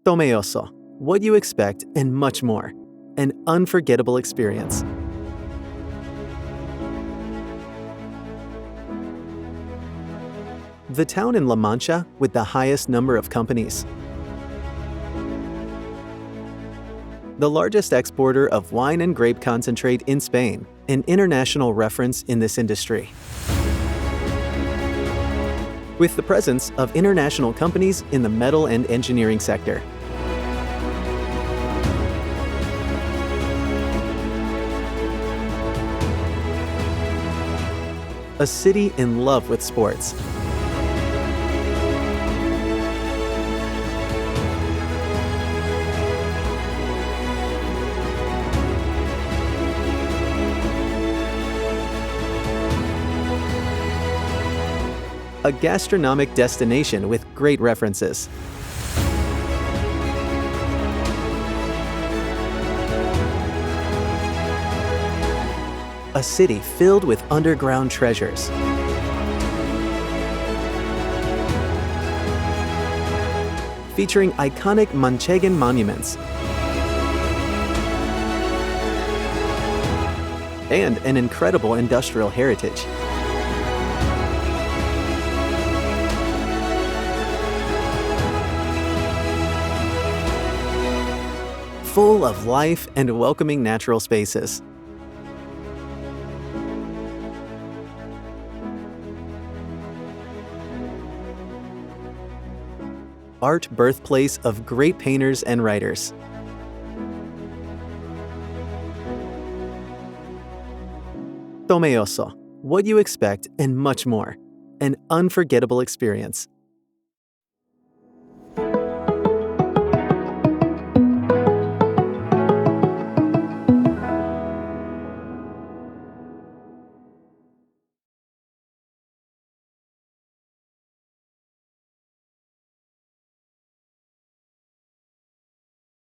Tomelloso, what you expect and much more. An unforgettable experience. The town in La Mancha with the highest number of companies. The largest exporter of wine and grape concentrate in Spain, an international reference in this industry. With the presence of international companies in the metal and engineering sector. A city in love with sports. A gastronomic destination with great references. A city filled with underground treasures. Featuring iconic Manchegan monuments. And an incredible industrial heritage. Full of life and welcoming natural spaces. Art birthplace of great painters and writers. Tomelloso, what you expect and much more. An unforgettable experience.